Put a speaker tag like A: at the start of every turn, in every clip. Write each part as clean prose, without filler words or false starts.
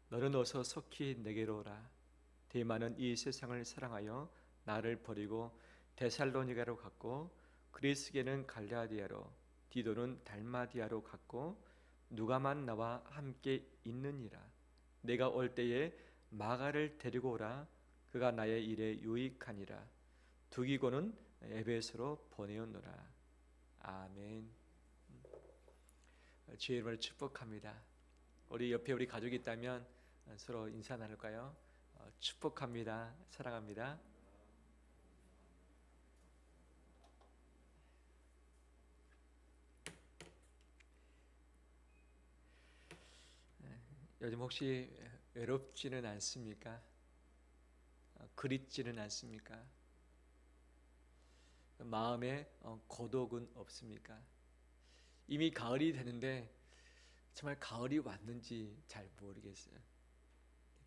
A: 너는 어서 속히 내게로 오라. 데마는 이 세상을 사랑하여 나를 버리고 데살로니가로 갔고, 그리스게는 갈라디아로, 디도는 달마디아로 갔고, 누가만 나와 함께 있느니라. 내가 올 때에 마가를 데리고 오라. 그가 나의 일에 유익하니라. 두기고는 에베소로 보내었노라. 아멘. 주의 이름으로 축복합니다. 우리 옆에 우리 가족이 있다면 서로 인사 나눌까요? 축복합니다. 사랑합니다. 요즘 혹시 외롭지는 않습니까? 그립지는 않습니까? 마음에 고독은 없습니까? 이미 가을이 되는데 정말 가을이 왔는지 잘 모르겠어요.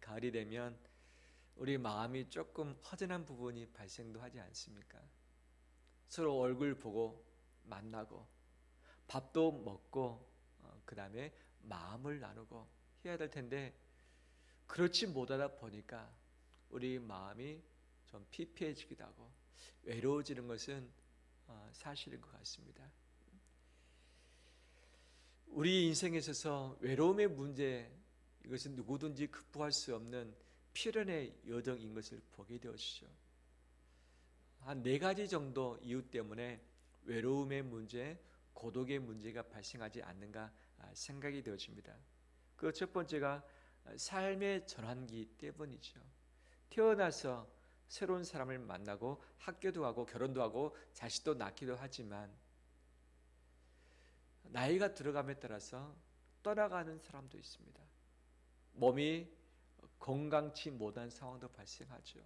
A: 가을이 되면 우리 마음이 조금 허전한 부분이 발생도 하지 않습니까? 서로 얼굴 보고 만나고 밥도 먹고 그 다음에 마음을 나누고 해야 될 텐데 그렇지 못하다 보니까 우리 마음이 좀 피폐해지기도 하고 외로워지는 것은 사실인 것 같습니다. 우리 인생에 있어서 외로움의 문제, 이것은 누구든지 극복할 수 없는 필연의 여정인 것을 보게 되었죠. 한 4가지 정도 이유 때문에 외로움의 문제, 고독의 문제가 발생하지 않는가 생각이 되어집니다. 그 첫 번째가 삶의 전환기 때문이죠. 태어나서 새로운 사람을 만나고 학교도 가고 결혼도 하고 자식도 낳기도 하지만 나이가 들어감에 따라서 떠나가는 사람도 있습니다. 몸이 건강치 못한 상황도 발생하죠.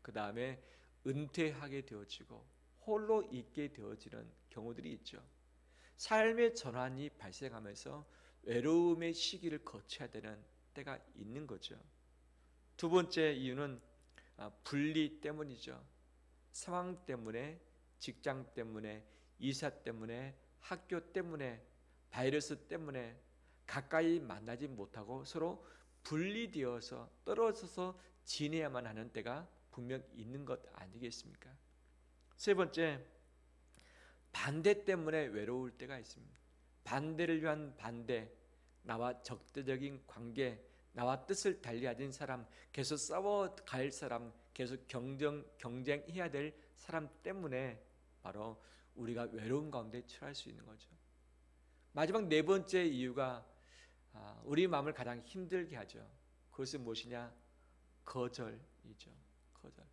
A: 그 다음에 은퇴하게 되어지고 홀로 있게 되어지는 경우들이 있죠. 삶의 전환이 발생하면서 외로움의 시기를 거쳐야 되는 때가 있는 거죠. 두 번째 이유는 분리 때문이죠. 상황 때문에, 직장 때문에, 이사 때문에, 학교 때문에, 바이러스 때문에 가까이 만나지 못하고 서로 분리되어서 떨어져서 지내야만 하는 때가 분명 있는 것 아니겠습니까? 세 번째, 반대 때문에 외로울 때가 있습니다. 반대를 위한 반대, 나와 적대적인 관계, 나와 뜻을 달리하는 사람, 계속 싸워갈 사람, 계속 경쟁해야 될 사람 때문에 바로 우리가 외로움 가운데 처할 수 있는 거죠. 마지막 4번째 이유가 우리 마음을 가장 힘들게 하죠. 그것은 무엇이냐? 거절이죠. 거절.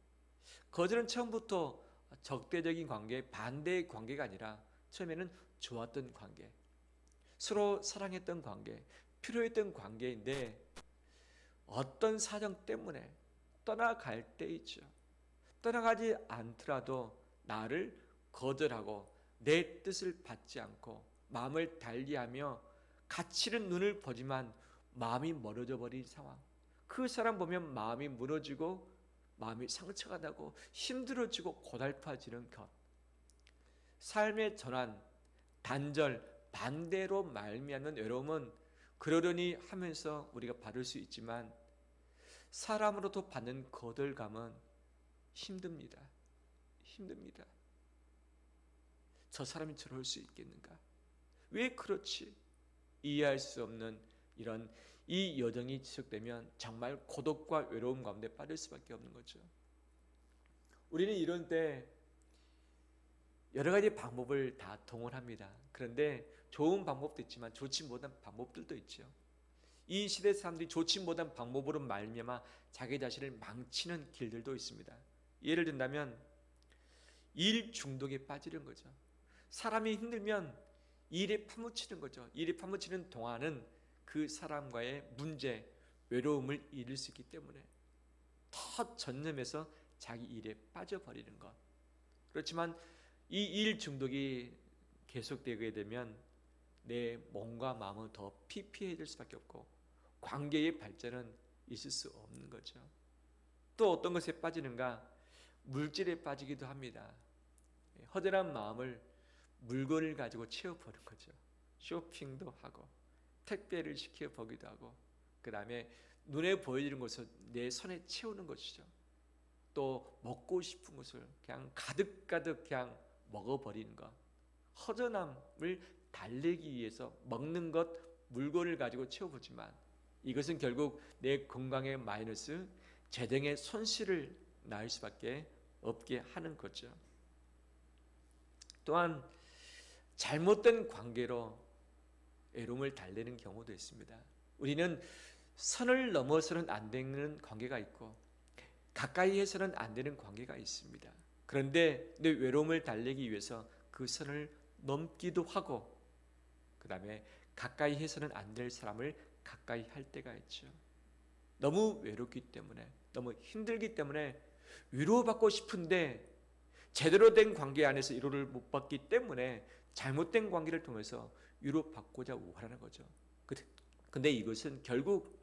A: 거절은 처음부터 적대적인 관계, 반대의 관계가 아니라 처음에는 좋았던 관계, 서로 사랑했던 관계, 필요했던 관계인데 어떤 사정 때문에 떠나갈 때 있죠. 떠나가지 않더라도 나를 거절하고 내 뜻을 받지 않고 마음을 달리하며 가치는 눈을 보지만 마음이 멀어져 버린 상황. 그 사람 보면 마음이 무너지고 마음이 상처가 나고 힘들어지고 고달파지는 것. 삶의 전환, 단절, 반대로 말미암는 외로움은 그러려니 하면서 우리가 받을 수 있지만 사람으로부터 받는 거절감은 힘듭니다. 힘듭니다. 저 사람이 저럴 수 있겠는가? 왜 그렇지? 이해할 수 없는 이 여정이 지속되면 정말 고독과 외로움 가운데 빠질 수밖에 없는 거죠. 우리는 이런 때 여러 가지 방법을 다 동원합니다. 그런데 좋은 방법도 있지만 좋지 못한 방법들도 있죠. 이 시대 사람들이 좋지 못한 방법으로 말미암아 자기 자신을 망치는 길들도 있습니다. 예를 든다면 일 중독에 빠지는 거죠. 사람이 힘들면 일에 파묻히는 거죠. 일에 파묻히는 동안은 그 사람과의 문제, 외로움을 잃을 수 있기 때문에 더 전념해서 자기 일에 빠져버리는 것. 그렇지만 이 일 중독이 계속되게 되면 내 몸과 마음은 더 피폐해질 수밖에 없고 관계의 발전은 있을 수 없는 거죠. 또 어떤 것에 빠지는가? 물질에 빠지기도 합니다. 허전한 마음을 물건을 가지고 채워보는 거죠. 쇼핑도 하고 택배를 시켜보기도 하고 그 다음에 눈에 보이는 것을 내 손에 채우는 것이죠. 또 먹고 싶은 것을 그냥 가득가득 그냥 먹어버리는 것, 허전함을 달래기 위해서 먹는 것, 물건을 가지고 채워보지만 이것은 결국 내 건강에 마이너스, 재정에 손실을 낳을 수밖에 없게 하는 거죠. 또한 잘못된 관계로 외로움을 달래는 경우도 있습니다. 우리는 선을 넘어서는 안 되는 관계가 있고 가까이 해서는 안 되는 관계가 있습니다. 그런데 내 외로움을 달래기 위해서 그 선을 넘기도 하고 그 다음에 가까이 해서는 안 될 사람을 가까이 할 때가 있죠. 너무 외롭기 때문에, 너무 힘들기 때문에 위로받고 싶은데 제대로 된 관계 안에서 위로를 못 받기 때문에 잘못된 관계를 통해서 위로받고자 원하는 거죠. 근데 이것은 결국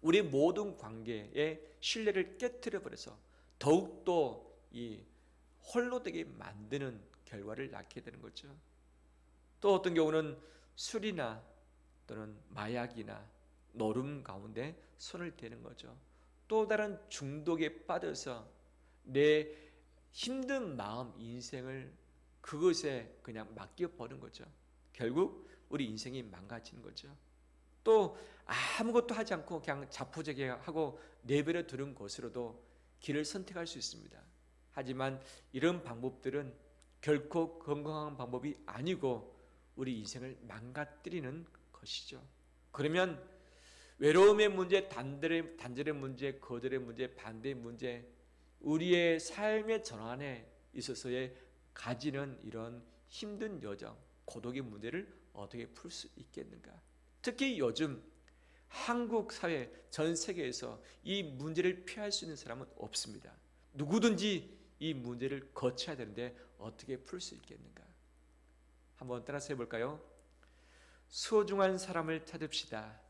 A: 우리 모든 관계의 신뢰를 깨트려 버려서 더욱더 이 홀로 되게 만드는 결과를 낳게 되는 거죠. 또 어떤 경우는 술이나 또는 마약이나 노름 가운데 손을 대는 거죠. 또 다른 중독에 빠져서 내 힘든 마음, 인생을 그것에 그냥 맡겨버린 거죠. 결국 우리 인생이 망가지는 거죠. 또 아무것도 하지 않고 그냥 자포자기하고 내버려 두는 것으로도 길을 선택할 수 있습니다. 하지만 이런 방법들은 결코 건강한 방법이 아니고 우리 인생을 망가뜨리는 것이죠. 그러면 외로움의 문제, 단절의 문제, 거절의 문제, 반대의 문제, 우리의 삶의 전환에 있어서의 가지는 이런 힘든 여정, 고독의 문제를 어떻게 풀 수 있겠는가? 특히 요즘 한국 사회, 전 세계에서 이 문제를 피할 수 있는 사람은 없습니다. 누구든지 이 문제를 거쳐야 되는데 어떻게 풀 수 있겠는가? 한번 따라서 해볼까요? 소중한 사람을 찾읍시다.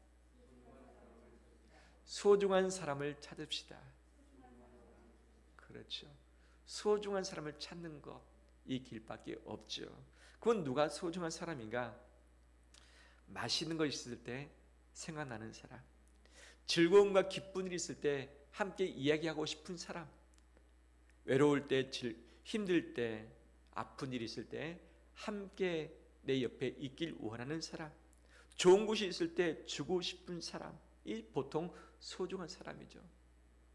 A: 소중한 사람을 찾읍시다. 그렇죠. 소중한 사람을 찾는 것, 이 길밖에 없죠. 그건 누가 소중한 사람인가? 맛있는 거 있을 때 생각나는 사람, 즐거움과 기쁜 일이 있을 때 함께 이야기하고 싶은 사람, 외로울 때, 힘들 때, 아픈 일이 있을 때 함께 내 옆에 있길 원하는 사람, 좋은 곳이 있을 때 주고 싶은 사람, 이 보통 소중한 사람이죠.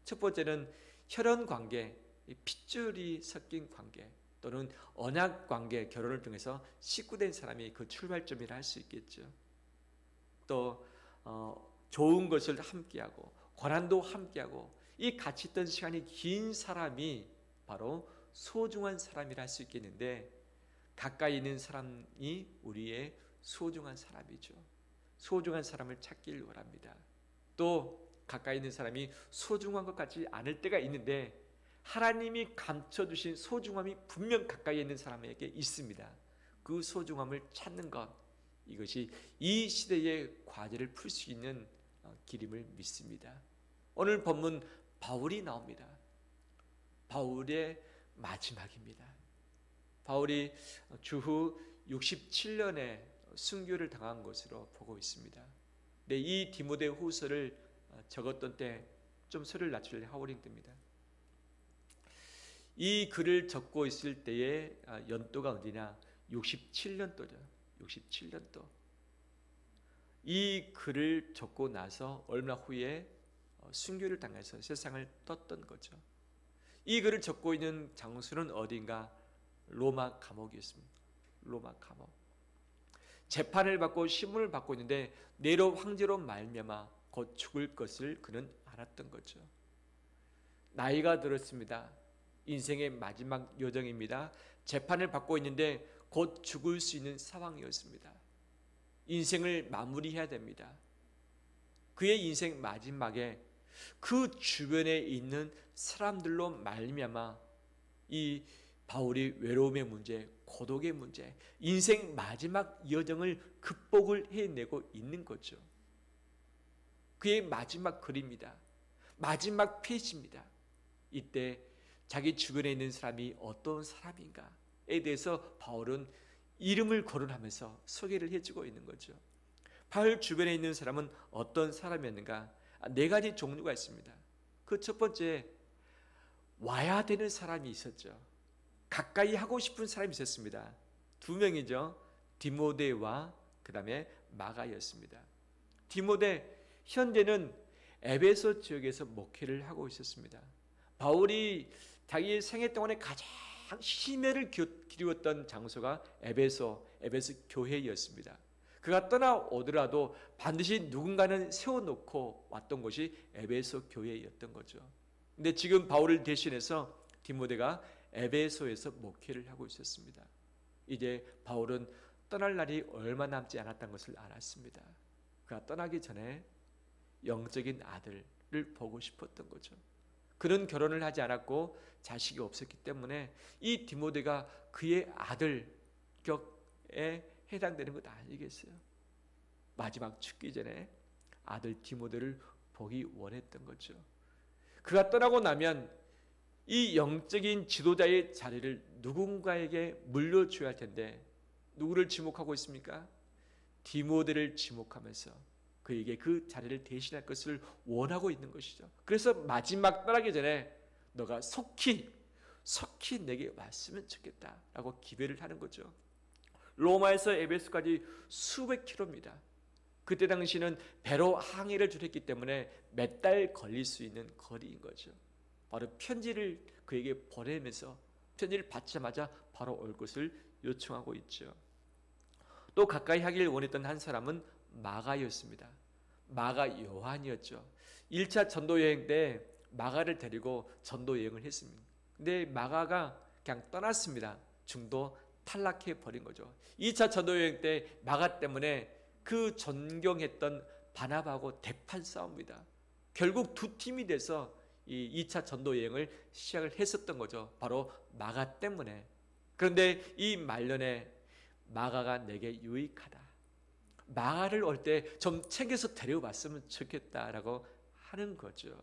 A: 첫 번째는 혈연 관계, 핏줄이 섞인 관계 또는 언약 관계, 결혼을 통해서 식구된 사람이 그 출발점이라 할 수 있겠죠. 또 좋은 것을 함께하고 고난도 함께하고 이 같이 있던 시간이 긴 사람이 바로 소중한 사람이라 할 수 있겠는데, 가까이 있는 사람이 우리의 소중한 사람이죠. 소중한 사람을 찾길 원합니다. 또 가까이 있는 사람이 소중한 것 같지 않을 때가 있는데 하나님이 감춰주신 소중함이 분명 가까이 있는 사람에게 있습니다. 그 소중함을 찾는 것, 이것이 이 시대의 과제를 풀 수 있는 길임을 믿습니다. 오늘 본문 바울이 나옵니다. 바울의 마지막입니다. 바울이 주후 67년에 순교를 당한 것으로 보고 있습니다. 네, 이 디모데 후서를 적었던 때 좀 소리를 낮출래 하워링됩니다. 이 글을 적고 있을 때의 연도가 어디냐? 67년도죠. 67년도. 이 글을 적고 나서 얼마 후에 순교를 당해서 세상을 떴던 거죠. 이 글을 적고 있는 장소는 어딘가? 로마 감옥이었습니다. 로마 감옥. 재판을 받고 신문을 받고 있는데 네로 황제로 말미암아 곧 죽을 것을 그는 알았던 거죠. 나이가 들었습니다. 인생의 마지막 여정입니다. 재판을 받고 있는데 곧 죽을 수 있는 상황이었습니다. 인생을 마무리해야 됩니다. 그의 인생 마지막에 그 주변에 있는 사람들로 말미암아 이 바울이 외로움의 문제, 고독의 문제, 인생 마지막 여정을 극복을 해내고 있는 거죠. 그의 마지막 글입니다. 마지막 페이지입니다. 이때 자기 주변에 있는 사람이 어떤 사람인가에 대해서 바울은 이름을 거론하면서 소개를 해주고 있는 거죠. 바울 주변에 있는 사람은 어떤 사람이었는가? 네 가지 종류가 있습니다. 그 첫 번째, 와야 되는 사람이 있었죠. 가까이 하고 싶은 사람이 있었습니다. 두 명이죠. 디모데와 그 다음에 마가였습니다. 디모데, 현재는 에베소 지역에서 목회를 하고 있었습니다. 바울이 자기의 생애 동안에 가장 심혈을 기울였던 장소가 에베소 교회였습니다. 그가 떠나오더라도 반드시 누군가는 세워놓고 왔던 것이 에베소 교회였던 거죠. 근데 지금 바울을 대신해서 디모데가 에베소에서 목회를 하고 있었습니다. 이제 바울은 떠날 날이 얼마 남지 않았다는 것을 알았습니다. 그가 떠나기 전에 영적인 아들을 보고 싶었던 거죠. 그는 결혼을 하지 않았고 자식이 없었기 때문에 이 디모데가 그의 아들 격에 해당되는 것 아니겠어요? 마지막 죽기 전에 아들 디모데를 보기 원했던 거죠. 그가 떠나고 나면 이 영적인 지도자의 자리를 누군가에게 물려줘야 할 텐데 누구를 지목하고 있습니까? 디모데를 지목하면서 그에게 그 자리를 대신할 것을 원하고 있는 것이죠. 그래서 마지막 떠나기 전에 너가 속히 내게 왔으면 좋겠다라고 기별을 하는 거죠. 로마에서 에베소까지 수백 킬로입니다. 그때 당시는 배로 항해를 주했기 때문에 몇 달 걸릴 수 있는 거리인 거죠. 바로 편지를 그에게 보내면서 편지를 받자마자 바로 올 것을 요청하고 있죠. 또 가까이 하길 원했던 한 사람은 마가였습니다. 마가 요한이었죠. 1차 전도 여행 때 마가를 데리고 전도 여행을 했습니다. 근데 마가가 그냥 떠났습니다. 중도 탈락해 버린 거죠. 2차 전도 여행 때 마가 때문에 그 존경했던 바나바하고 대판 싸웁니다. 결국 두 팀이 돼서 이 2차 전도 여행을 시작을 했었던 거죠. 바로 마가 때문에. 그런데 이 말년에 마가가 내게 유익하다. 마가를 올 때 좀 챙겨서 데려왔으면 좋겠다라고 하는 거죠.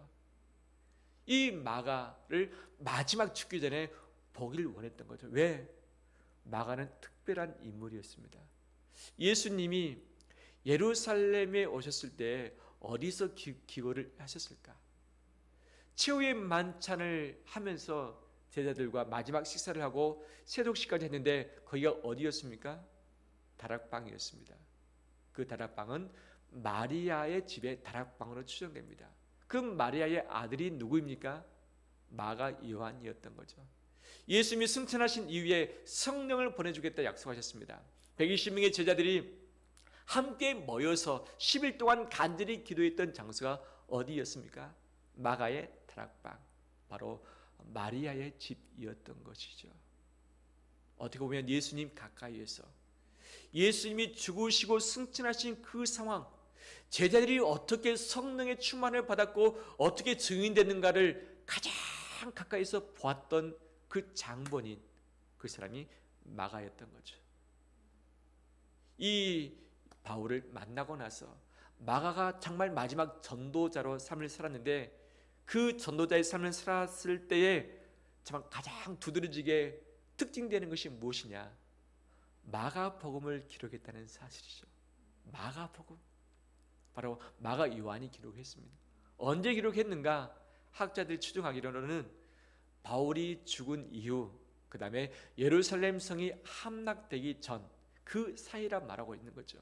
A: 이 마가를 마지막 죽기 전에 보길 원했던 거죠. 왜? 마가는 특별한 인물이었습니다. 예수님이 예루살렘에 오셨을 때 어디서 기거를 하셨을까? 최후의 만찬을 하면서 제자들과 마지막 식사를 하고 세독식까지 했는데 거기가 어디였습니까? 다락방이었습니다. 그 다락방은 마리아의 집의 다락방으로 추정됩니다. 그 마리아의 아들이 누구입니까? 마가 요한이었던 거죠. 예수님이 승천하신 이후에 성령을 보내주겠다 약속하셨습니다. 120명의 제자들이 함께 모여서 10일 동안 간절히 기도했던 장소가 어디였습니까? 마가의 다락방, 바로 마리아의 집이었던 것이죠. 어떻게 보면 예수님 가까이에서 예수님이 죽으시고 승천하신 그 상황, 제자들이 어떻게 성령의 충만을 받았고 어떻게 증인됐는가를 가장 가까이서 보았던 그 장본인, 그 사람이 마가였던 거죠. 이 바울을 만나고 나서 마가가 정말 마지막 전도자로 삶을 살았는데 그 전도자의 삶을 살았을 때에 정말 가장 두드러지게 특징되는 것이 무엇이냐? 마가복음을 기록했다는 사실이죠. 마가복음, 바로 마가 요한이 기록했습니다. 언제 기록했는가? 학자들이 추정하기로는 바울이 죽은 이후, 그 다음에 예루살렘 성이 함락되기 전 그 사이라 말하고 있는 거죠.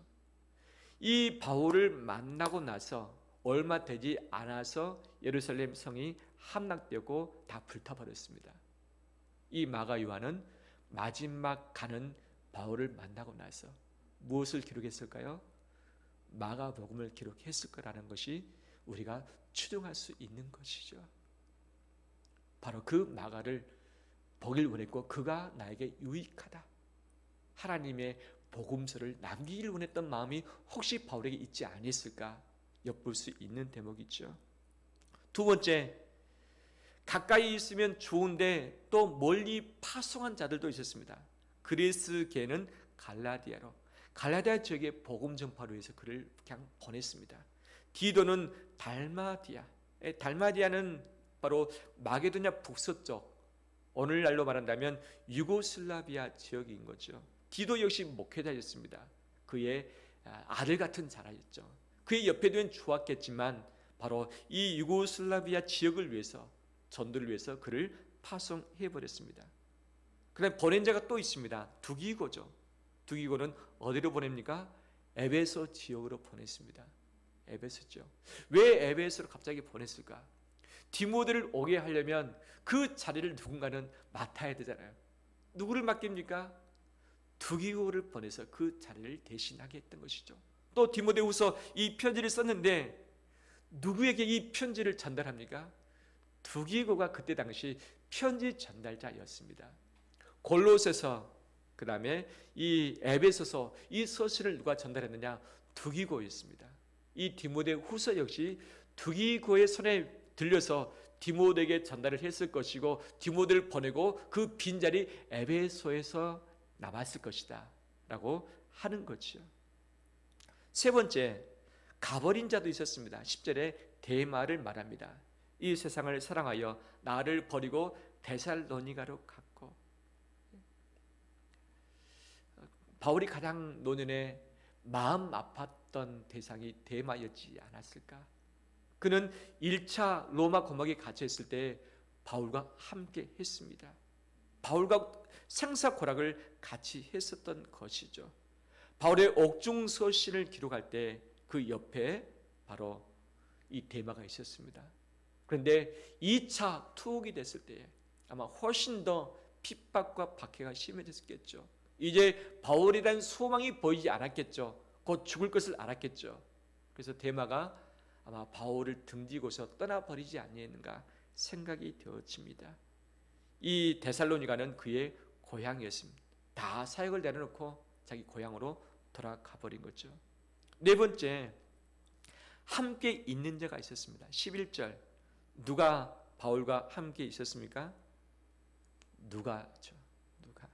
A: 이 바울을 만나고 나서 얼마 되지 않아서 예루살렘 성이 함락되고 다 불타버렸습니다. 이 마가 요한은 마지막 가는 바울을 만나고 나서 무엇을 기록했을까요? 마가복음을 기록했을 거라는 것이 우리가 추정할 수 있는 것이죠. 바로 그 마가를 보길 원했고 그가 나에게 유익하다. 하나님의 복음서를 남기길 원했던 마음이 혹시 바울에게 있지 않았을까 엿볼 수 있는 대목이죠. 두 번째, 가까이 있으면 좋은데 또 멀리 파송한 자들도 있었습니다. 그리스계는 갈라디아 지역의 복음 전파로 해서 그를 그냥 보냈습니다. 디도는 달마디아는 바로 마게도냐 북서쪽, 오늘날로 말한다면 유고슬라비아 지역인 거죠. 디도 역시 목회자였습니다. 그의 아들 같은 자라였죠. 그의 옆에 두면 좋았겠지만 바로 이 유고슬라비아 지역을 위해서, 전도를 위해서 그를 파송해 버렸습니다. 그다음에 보낸 자가 또 있습니다. 두기고죠. 두기고는 어디로 보냅니까? 에베소 지역으로 보냈습니다. 에베소죠. 왜 에베소로 갑자기 보냈을까? 디모데를 오게 하려면 그 자리를 누군가는 맡아야 되잖아요. 누구를 맡깁니까? 두기고를 보내서 그 자리를 대신하게 했던 것이죠. 또 디모데후서 이 편지를 썼는데 누구에게 이 편지를 전달합니까? 두기고가 그때 당시 편지 전달자였습니다. 골로새서, 그 다음에 이 에베소서, 이 서신을 누가 전달했느냐? 두기고였습니다. 이 디모데후서 역시 두기고의 손에 들려서 디모데에게 전달을 했을 것이고, 디모데를 보내고 그 빈자리 에베소에서 남았을 것이다 라고 하는 거죠. 세 번째, 가버린 자도 있었습니다. 10절에 데마를 말합니다. 이 세상을 사랑하여 나를 버리고 데살로니가로 갔고. 바울이 가장 노년에 마음 아팠던 대상이 데마였지 않았을까? 그는 1차 로마 감옥에 갇혀 있을 때 바울과 함께 했습니다. 바울과 생사고락을 같이 했었던 것이죠. 바울의 옥중서신을 기록할 때 그 옆에 바로 이 데마가 있었습니다. 그런데 2차 투옥이 됐을 때에 아마 훨씬 더 핍박과 박해가 심해졌겠죠. 이제 바울이란 소망이 보이지 않았겠죠. 곧 죽을 것을 알았겠죠. 그래서 데마가 아마 바울을 등지고서 떠나버리지 아니했는가 생각이 되어집니다. 이 데살로니가는 그의 고향이었습니다. 다 사역을 내려놓고 자기 고향으로 돌아가 버린 거죠. 네 번째, 함께 있는 자가 있었습니다. 11절, 누가 바울과 함께 있었습니까? 누가죠. 누가.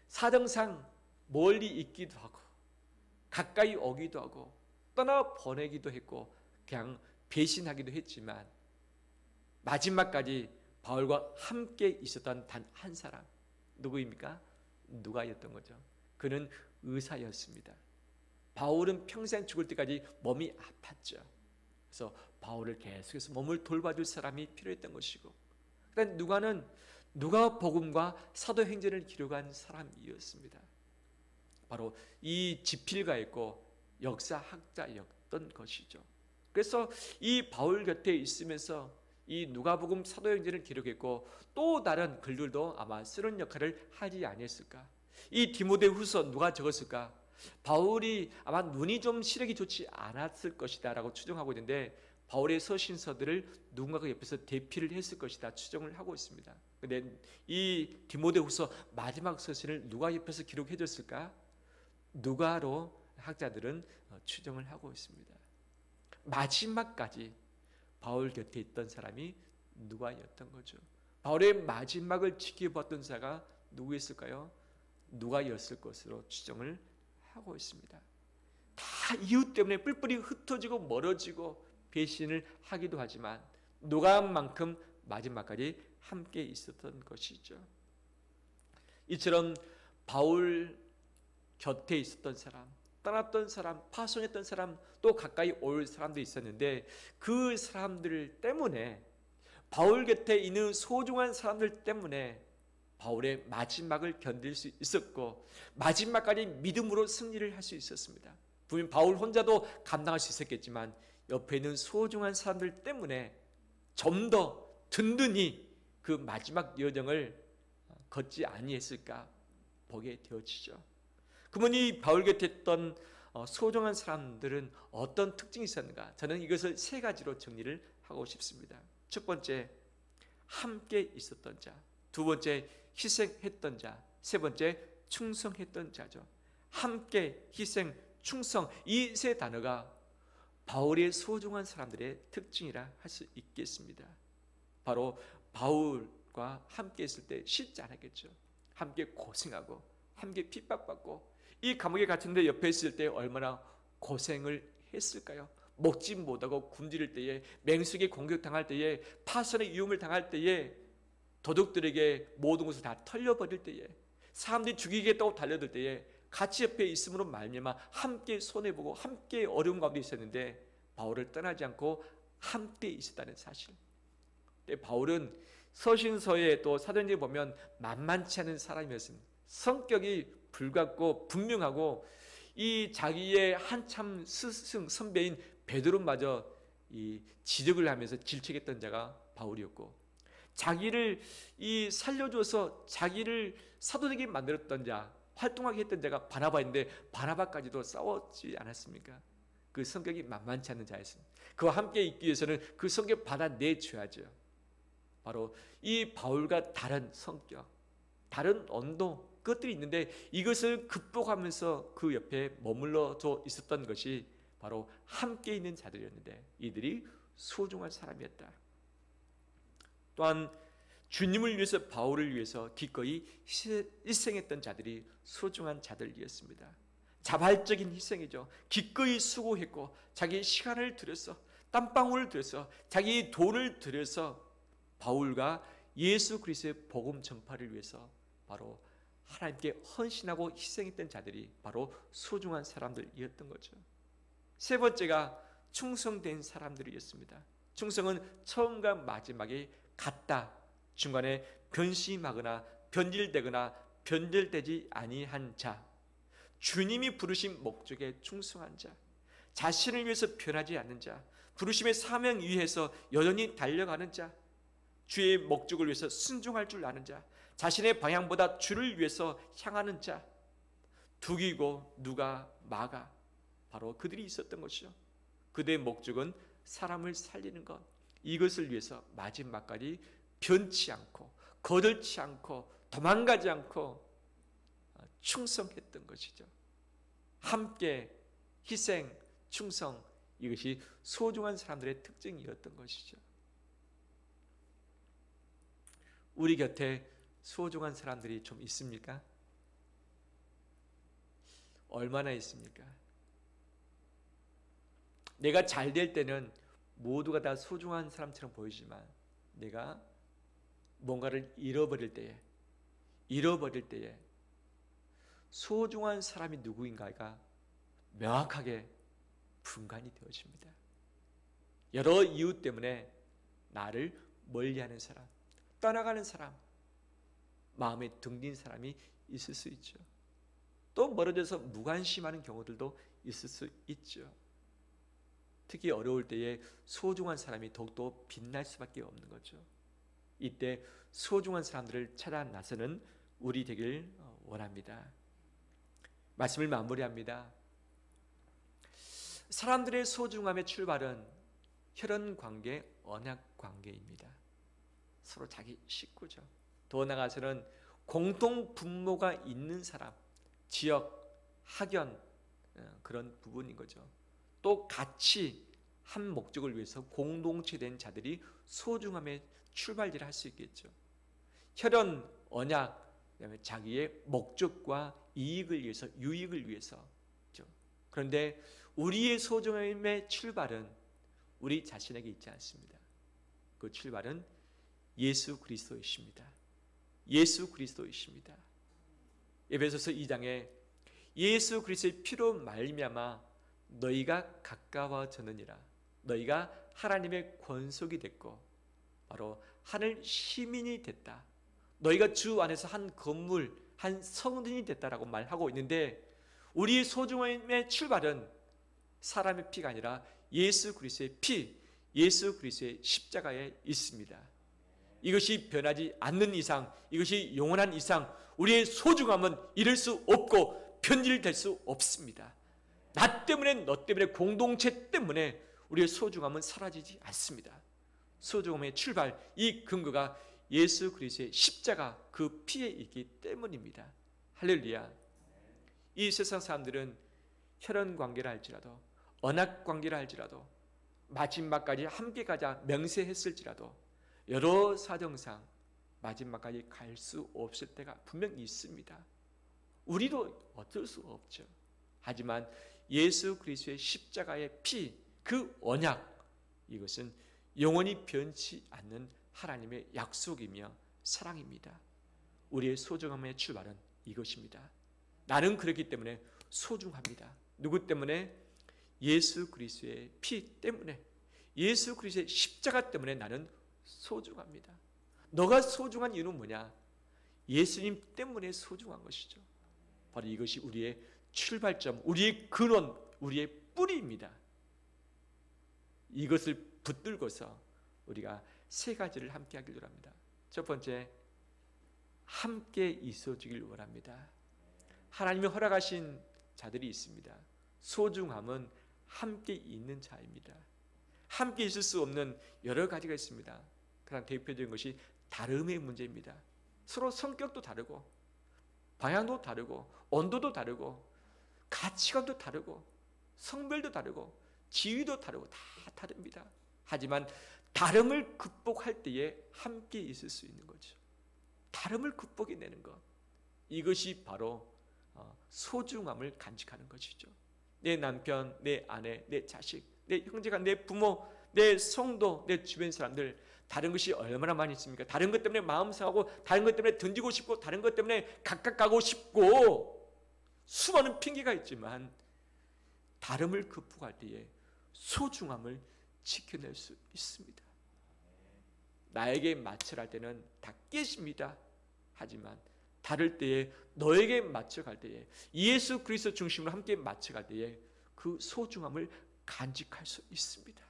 A: 사정상 멀리 있기도 하고 가까이 오기도 하고 떠나 보내기도 했고 그냥 배신하기도 했지만 마지막까지 바울과 함께 있었던 단 한 사람, 누구입니까? 누가였던 거죠. 그는 의사였습니다. 바울은 평생 죽을 때까지 몸이 아팠죠. 그래서 바울을 계속해서 몸을 돌봐줄 사람이 필요했던 것이고, 그다음 누가는 누가복음과 사도행전을 기록한 사람이었습니다. 바로 이 지필가였고 역사학자였던 것이죠. 그래서 이 바울 곁에 있으면서 이 누가복음 사도행전을 기록했고 또 다른 글들도 아마 쓰는 역할을 하지 아니했을까? 이 디모데후서 누가 적었을까? 바울이 아마 눈이 좀 시력이 좋지 않았을 것이다 라고 추정하고 있는데 바울의 서신서들을 누군가가 옆에서 대피를 했을 것이다 추정을 하고 있습니다. 그런데 이 디모데후서 마지막 서신을 누가 옆에서 기록해 줬을까? 누가로 학자들은 추정을 하고 있습니다. 마지막까지 바울 곁에 있던 사람이 누가였던 거죠. 바울의 마지막을 지켜봤던 자가 누구였을까요? 누가였을 것으로 추정을 하고 있습니다. 다 이유 때문에 뿔뿔이 흩어지고 멀어지고 배신을 하기도 하지만 누가만큼 마지막까지 함께 있었던 것이죠. 이처럼 바울 곁에 있었던 사람, 떠났던 사람, 파송했던 사람, 또 가까이 올 사람도 있었는데 그 사람들 때문에, 바울 곁에 있는 소중한 사람들 때문에 바울의 마지막을 견딜 수 있었고 마지막까지 믿음으로 승리를 할 수 있었습니다. 분명 바울 혼자도 감당할 수 있었겠지만 옆에 있는 소중한 사람들 때문에 좀 더 든든히 그 마지막 여정을 걷지 아니했을까 보게 되어지죠. 그러면 이 바울 곁에 있던 소중한 사람들은 어떤 특징이 있었는가? 저는 이것을 세 가지로 정리를 하고 싶습니다. 첫 번째, 함께 있었던 자. 두 번째, 희생했던 자. 세 번째, 충성했던 자죠. 함께, 희생, 충성, 이 세 단어가 바울의 소중한 사람들의 특징이라 할 수 있겠습니다. 바로 바울과 함께 있을 때 쉽지 않았겠죠. 함께 고생하고 함께 핍박받고 이 감옥에 갇혔는데 옆에 있을 때 얼마나 고생을 했을까요? 먹지 못하고 굶주릴 때에, 맹수에게 공격당할 때에, 파선의 위험을 당할 때에, 도둑들에게 모든 것을 다 털려버릴 때에, 사람들이 죽이겠다고 달려들 때에 같이 옆에 있음으로 말미암아 함께 손해보고 함께 어려운 가운데 있었는데 바울을 떠나지 않고 함께 있었다는 사실. 바울은 서신서에 또 사도행전에 보면 만만치 않은 사람이었습니다. 성격이 불같고 분명하고 이 자기의 한참 스승 선배인 베드로마저 이 지적을 하면서 질책했던 자가 바울이었고, 자기를 이 살려줘서 자기를 사도되게 만들었던 자, 활동하게 했던 자가 바나바인데 바나바까지도 싸웠지 않았습니까? 그 성격이 만만치 않은 자였습니다. 그와 함께 있기 위해서는 그 성격 받아내줘야죠. 바로 이 바울과 다른 성격, 다른 언도, 그것들이 있는데 이것을 극복하면서 그 옆에 머물러져 있었던 것이 바로 함께 있는 자들이었는데 이들이 소중한 사람이었다. 또한 주님을 위해서, 바울을 위해서 기꺼이 희생했던 자들이 소중한 자들이었습니다. 자발적인 희생이죠. 기꺼이 수고했고 자기 시간을 들여서, 땀방울을 들여서, 자기 돈을 들여서 바울과 예수 그리스도의 복음 전파를 위해서 바로 하나님께 헌신하고 희생했던 자들이 바로 소중한 사람들이었던 거죠. 세 번째가 충성된 사람들이었습니다. 충성은 처음과 마지막에 같다. 중간에 변심하거나 변질되거나 변절되지 아니한 자, 주님이 부르신 목적에 충성한 자, 자신을 위해서 변하지 않는 자, 부르심의 사명 위에서 여전히 달려가는 자, 주의 목적을 위해서 순종할 줄 아는 자, 자신의 방향보다 주를 위해서 향하는 자, 두기고 누가 마가, 바로 그들이 있었던 것이죠. 그들의 목적은 사람을 살리는 것, 이것을 위해서 마지막까지 변치 않고 거들지 않고 도망가지 않고 충성했던 것이죠. 함께 희생, 충성, 이것이 소중한 사람들의 특징이었던 것이죠. 우리 곁에 소중한 사람들이 좀 있습니까? 얼마나 있습니까? 내가 잘 될 때는 모두가 다 소중한 사람처럼 보이지만 내가 뭔가를 잃어버릴 때에 소중한 사람이 누구인가가 명확하게 분간이 되어집니다. 여러 이유 때문에 나를 멀리하는 사람, 떠나가는 사람, 마음에 등진 사람이 있을 수 있죠. 또 멀어져서 무관심하는 경우들도 있을 수 있죠. 특히 어려울 때에 소중한 사람이 더욱더 빛날 수밖에 없는 거죠. 이때 소중한 사람들을 찾아 나서는 우리 되길 원합니다. 말씀을 마무리합니다. 사람들의 소중함의 출발은 혈연관계, 언약관계입니다. 서로 자기 식구죠. 더 나아가서는 공통 분모가 있는 사람, 지역, 학연, 그런 부분인 거죠. 또 같이 한 목적을 위해서 공동체된 자들이 소중함의 출발지를 할 수 있겠죠. 혈연, 언약, 그다음에 자기의 목적과 이익을 위해서, 유익을 위해서. 그런데 우리의 소중함의 출발은 우리 자신에게 있지 않습니다. 그 출발은 예수 그리스도이십니다. 예수 그리스도이십니다. 에베소서 2장에 예수 그리스도의 피로 말미암아 너희가 가까워졌느니라. 너희가 하나님의 권속이 됐고 바로 하늘 시민이 됐다. 너희가 주 안에서 한 건물, 한 성전이 됐다라고 말하고 있는데 우리의 소중함의 출발은 사람의 피가 아니라 예수 그리스도의 피, 예수 그리스도의 십자가에 있습니다. 이것이 변하지 않는 이상, 이것이 영원한 이상 우리의 소중함은 잃을 수 없고 변질될 수 없습니다. 나 때문에, 너 때문에, 공동체 때문에 우리의 소중함은 사라지지 않습니다. 소중함의 출발, 이 근거가 예수 그리스도의 십자가, 그 피에 있기 때문입니다. 할렐루야. 이 세상 사람들은 혈연 관계를 할지라도, 언약 관계를 할지라도, 마지막까지 함께 가자 맹세했을지라도 여러 사정상 마지막까지 갈 수 없을 때가 분명히 있습니다. 우리도 어쩔 수 없죠. 하지만 예수 그리스도의 십자가의 피, 그 언약, 이것은 영원히 변치 않는 하나님의 약속이며 사랑입니다. 우리의 소중함의 출발은 이것입니다. 나는 그렇기 때문에 소중합니다. 누구 때문에? 예수 그리스도의 피 때문에, 예수 그리스도의 십자가 때문에 나는 소중합니다. 너가 소중한 이유는 뭐냐? 예수님 때문에 소중한 것이죠. 바로 이것이 우리의 출발점, 우리의 근원, 우리의 뿌리입니다. 이것을 붙들고서 우리가 세 가지를 함께 하기를 합니다. 첫 번째, 함께 있어주길 원합니다. 하나님이 허락하신 자들이 있습니다. 소중함은 함께 있는 자입니다. 함께 있을 수 없는 여러 가지가 있습니다. 그런 대표적인 것이 다름의 문제입니다. 서로 성격도 다르고 방향도 다르고 온도도 다르고 가치관도 다르고 성별도 다르고 지위도 다르고 다 다릅니다. 하지만 다름을 극복할 때에 함께 있을 수 있는 거죠. 다름을 극복해내는 것, 이것이 바로 소중함을 간직하는 것이죠. 내 남편, 내 아내, 내 자식, 내 형제가, 내 부모, 내 성도, 내 주변 사람들, 다른 것이 얼마나 많이 있습니까? 다른 것 때문에 마음 상하고, 다른 것 때문에 던지고 싶고, 다른 것 때문에 각각 가고 싶고, 수많은 핑계가 있지만 다름을 극복할 때에 소중함을 지켜낼 수 있습니다. 나에게 맞춰갈 때는 다 깨집니다. 하지만 다를 때에, 너에게 맞춰갈 때에, 예수 그리스도 중심으로 함께 맞춰갈 때에 그 소중함을 간직할 수 있습니다.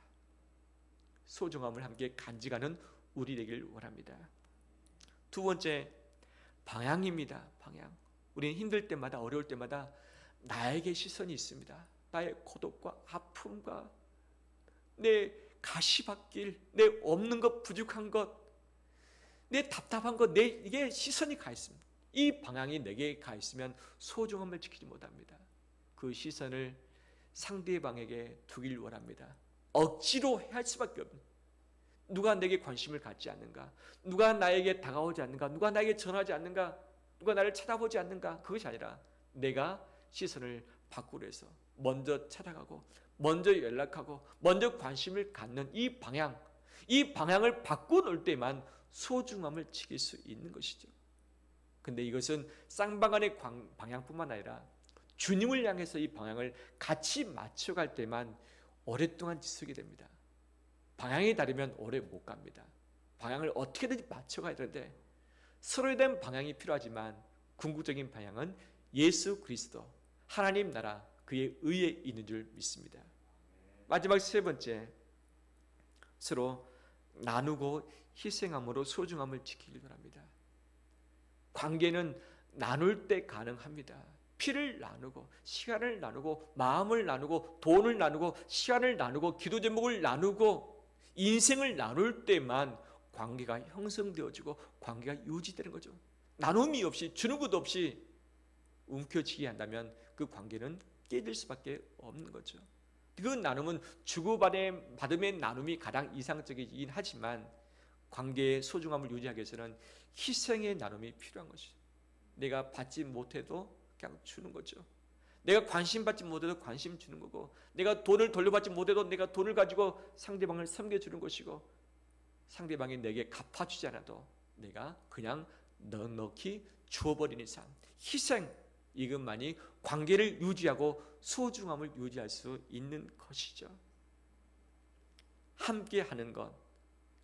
A: 소중함을 함께 간직하는 우리 되길 원합니다. 두 번째, 방향입니다. 방향. 우리는 힘들 때마다, 어려울 때마다 나에게 시선이 있습니다. 나의 고독과 아픔과 내 가시밭길, 내 없는 것, 부족한 것, 내 답답한 것, 이게 시선이 가 있습니다. 이 방향이 내게 가 있으면 소중함을 지키지 못합니다. 그 시선을 상대방에게 두길 원합니다. 억지로 할 수밖에 없는, 누가 내게 관심을 갖지 않는가, 누가 나에게 다가오지 않는가, 누가 나에게 전하지 않는가, 누가 나를 찾아보지 않는가, 그것이 아니라 내가 시선을 바꾸려 해서 먼저 찾아가고 먼저 연락하고 먼저 관심을 갖는 이 방향, 이 방향을 바꿔놓을 때만 소중함을 지킬 수 있는 것이죠. 근데 이것은 쌍방간의 방향뿐만 아니라 주님을 향해서 이 방향을 같이 맞춰갈 때만 오랫동안 지속이 됩니다. 방향이 다르면 오래 못 갑니다. 방향을 어떻게든지 맞춰가야 되는데 서로에 대한 방향이 필요하지만 궁극적인 방향은 예수 그리스도, 하나님 나라, 그의 의에 있는 줄 믿습니다. 마지막 세 번째, 서로 나누고 희생함으로 소중함을 지키길 바랍니다. 관계는 나눌 때 가능합니다. 피를 나누고, 시간을 나누고, 마음을 나누고, 돈을 나누고, 시간을 나누고, 기도 제목을 나누고, 인생을 나눌 때만 관계가 형성되어지고 관계가 유지되는 거죠. 나눔이 없이, 주는 것 없이 움켜쥐게 한다면 그 관계는 깨질 수밖에 없는 거죠. 그 나눔은 주고받음의 나눔이 가장 이상적이긴 하지만 관계의 소중함을 유지하기 위해서는 희생의 나눔이 필요한 것이죠. 내가 받지 못해도 그냥 주는 거죠. 내가 관심 받지 못해도 관심 주는 거고, 내가 돈을 돌려받지 못해도 내가 돈을 가지고 상대방을 섬겨주는 것이고, 상대방이 내게 갚아주지 않아도 내가 그냥 넉넉히 주어버리는 삶, 희생, 이것만이 관계를 유지하고 소중함을 유지할 수 있는 것이죠. 함께 하는 것,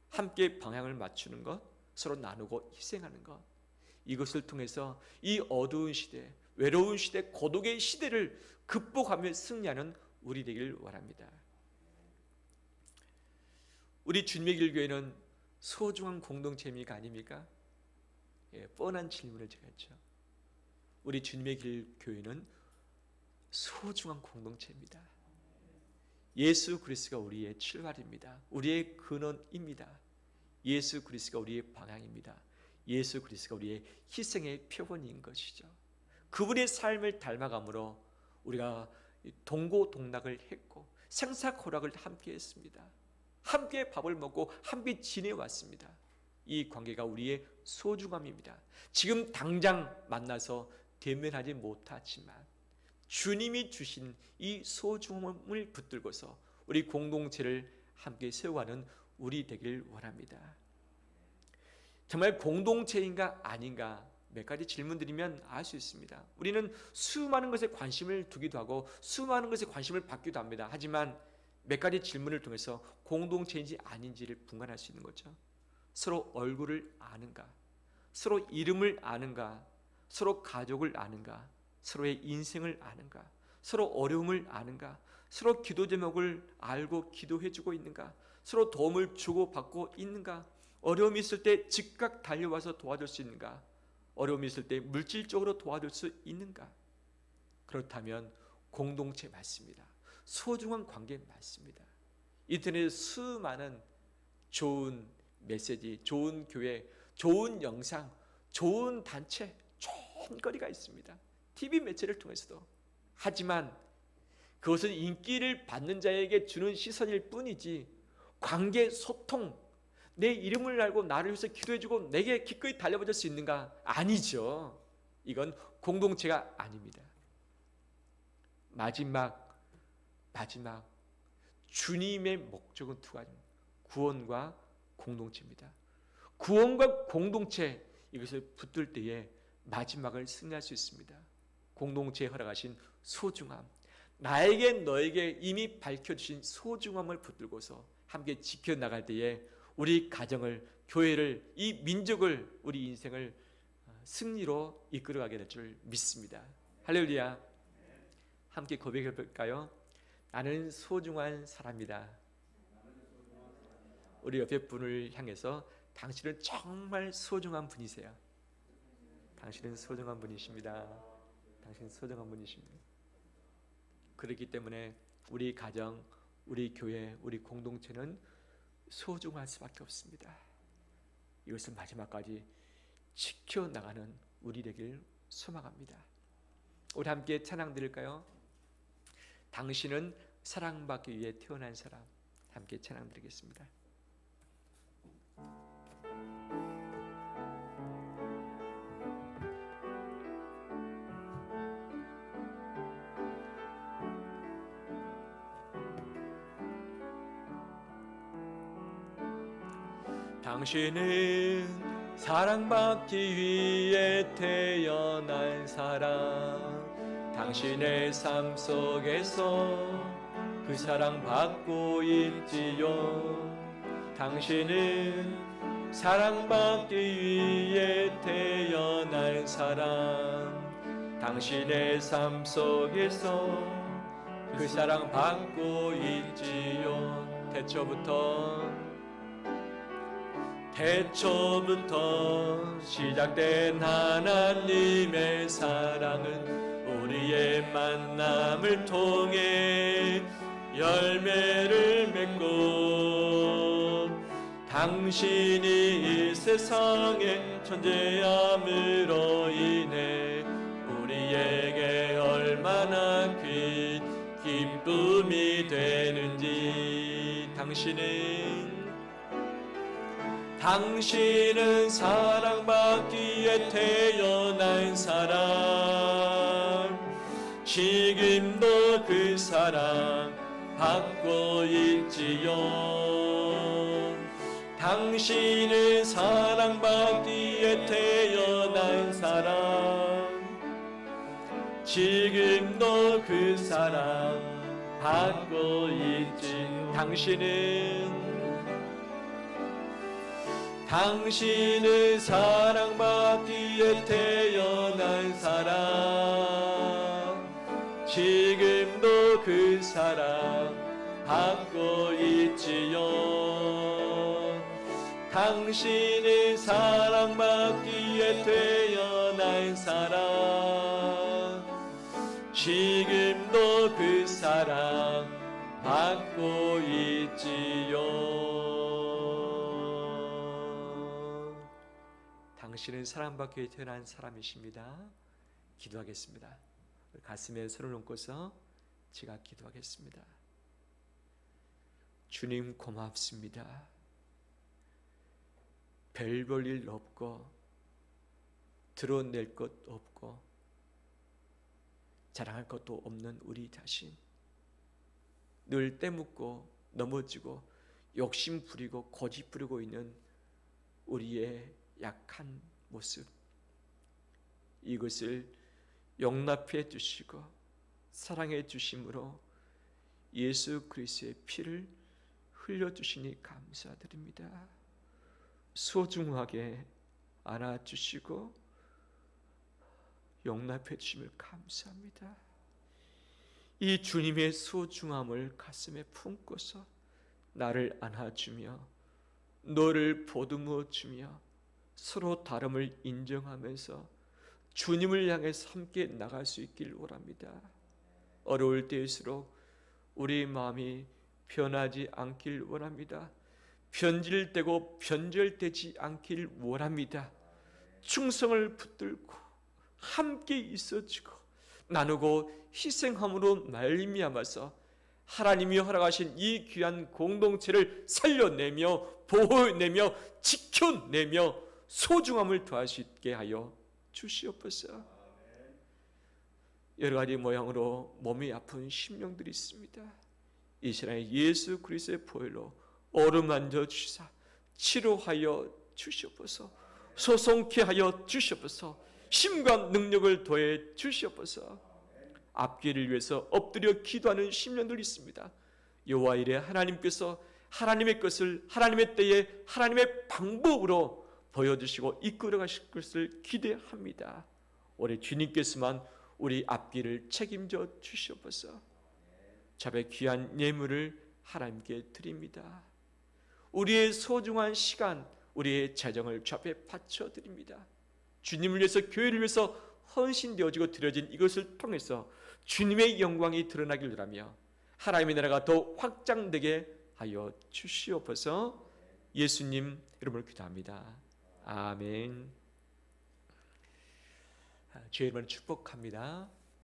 A: 함께 방향을 맞추는 것, 서로 나누고 희생하는 것, 이것을 통해서 이 어두운 시대, 외로운 시대, 고독의 시대를 극복하며 승리하는 우리 되길 원합니다. 우리 주님의 길 교회는 소중한 공동체입니까? 아닙니까? 뻔한 질문을 제가 했죠. 우리 주님의 길 교회는 소중한 공동체입니다. 예수 그리스도가 우리의 출발입니다. 우리의 근원입니다. 예수 그리스도가 우리의 방향입니다. 예수 그리스도가 우리의 희생의 표본인 것이죠. 그분의 삶을 닮아감으로 우리가 동고동락을 했고 생사고락을 함께 했습니다. 함께 밥을 먹고 함께 지내왔습니다. 이 관계가 우리의 소중함입니다. 지금 당장 만나서 대면하지 못하지만 주님이 주신 이 소중함을 붙들고서 우리 공동체를 함께 세워가는 우리 되길 원합니다. 정말 공동체인가 아닌가 몇 가지 질문 드리면 알 수 있습니다. 우리는 수많은 것에 관심을 두기도 하고 수많은 것에 관심을 받기도 합니다. 하지만 몇 가지 질문을 통해서 공동체인지 아닌지를 분간할 수 있는 거죠. 서로 얼굴을 아는가? 서로 이름을 아는가? 서로 가족을 아는가? 서로의 인생을 아는가? 서로 어려움을 아는가? 서로 기도 제목을 알고 기도해주고 있는가? 서로 도움을 주고받고 있는가? 어려움이 있을 때 즉각 달려와서 도와줄 수 있는가? 어려움이 있을 때 물질적으로 도와줄 수 있는가? 그렇다면 공동체 맞습니다. 소중한 관계 맞습니다. 인터넷에 수많은 좋은 메시지, 좋은 교회, 좋은 영상, 좋은 단체, 좋은 거리가 있습니다. TV 매체를 통해서도. 하지만 그것은 인기를 받는 자에게 주는 시선일 뿐이지 관계, 소통, 내 이름을 알고 나를 위해서 기도해주고 내게 기꺼이 달려볼 수 있는가? 아니죠. 이건 공동체가 아닙니다. 마지막 주님의 목적은 두 가지입니다. 구원과 공동체입니다. 구원과 공동체, 이것을 붙들 때에 마지막을 승리할 수 있습니다. 공동체에 허락하신 소중함, 나에게 너에게 이미 밝혀주신 소중함을 붙들고서 함께 지켜나갈 때에 우리 가정을, 교회를, 이 민족을, 우리 인생을 승리로 이끌어가게 될 줄 믿습니다. 할렐루야. 함께 고백해 볼까요? 나는 소중한 사람이다. 우리 옆에 분을 향해서 당신은 정말 소중한 분이세요. 당신은 소중한 분이십니다. 당신은 소중한 분이십니다. 그렇기 때문에 우리 가정, 우리 교회, 우리 공동체는 소중할 수밖에 없습니다. 이것을 마지막까지 지켜나가는 우리 되길 소망합니다. 우리 함께 찬양 드릴까요? 당신은 사랑받기 위해 태어난 사람. 함께 찬양 드리겠습니다. 당신은 사랑받기 위해 태어난 사람. 당신의 삶 속에서 그 사랑 받고 있지요. 당신은 사랑받기 위해 태어난 사람. 당신의 삶 속에서 그 사랑 받고 있지요. 태초부터 시작된 하나님의 사랑은 우리의 만남을 통해 열매를 맺고 당신이 이 세상에 존재함으로 인해 우리에게 얼마나 큰 기쁨이 되는지. 당신은 사랑받기에 태어난 사람. 지금도 그 사랑 받고 있지요. 당신은 사랑받기에 태어난 사람. 지금도 그 사랑 받고 있지요. 당신은 사랑받기에 태어난 사람. 지금도 그 사랑 받고 있지요. 당신은 사랑받기에 태어난 사람. 지금도 그 사랑 받고 있지요. 당신은 사랑받기 위해 태어난 사람이십니다. 기도하겠습니다. 가슴에 손을 얹고서 제가 기도하겠습니다. 주님 고맙습니다. 별 볼 일 없고 드러낼 것 없고 자랑할 것도 없는 우리 자신, 늘 때묻고 넘어지고 욕심 부리고 고집 부리고 있는 우리의 약한 모습, 이것을 용납해 주시고 사랑해 주심으로 예수 그리스도의 피를 흘려주시니 감사드립니다. 소중하게 안아주시고 용납해 주심을 감사합니다. 이 주님의 소중함을 가슴에 품고서 나를 안아주며 너를 보듬어 주며 서로 다름을 인정하면서 주님을 향해서 함께 나갈 수 있길 원합니다. 어려울 때일수록 우리 마음이 변하지 않길 원합니다. 변질되고 변절되지 않길 원합니다. 충성을 붙들고 함께 있어주고 나누고 희생함으로 말미암아서 하나님이 허락하신 이 귀한 공동체를 살려내며 보호내며 지켜내며 소중함을 더할 수 있게 하여 주시옵소서. 여러 가지 모양으로 몸이 아픈 심령들이 있습니다. 이 시간에 예수 그리스도의 보혈로 어루만져 주시사 치료하여 주시옵소서. 소송케 하여 주시옵소서. 힘과 능력을 더해 주시옵소서. 앞길을 위해서 엎드려 기도하는 심령들이 있습니다. 여호와 이레 하나님께서 하나님의 것을 하나님의 때에 하나님의 방법으로 보여주시고 이끌어 가실 것을 기대합니다. 올해 주님께서만 우리 앞길을 책임져 주시옵소서. 자배 귀한 예물을 하나님께 드립니다. 우리의 소중한 시간, 우리의 재정을 주 앞에 바쳐 드립니다. 주님을 위해서 교회를 위해서 헌신되어지고 드려진 이것을 통해서 주님의 영광이 드러나길 바라며 하나님의 나라가 더 확장되게 하여 주시옵소서. 예수님 이름으로 기도합니다. 아멘. 주의 이름을 축복합니다.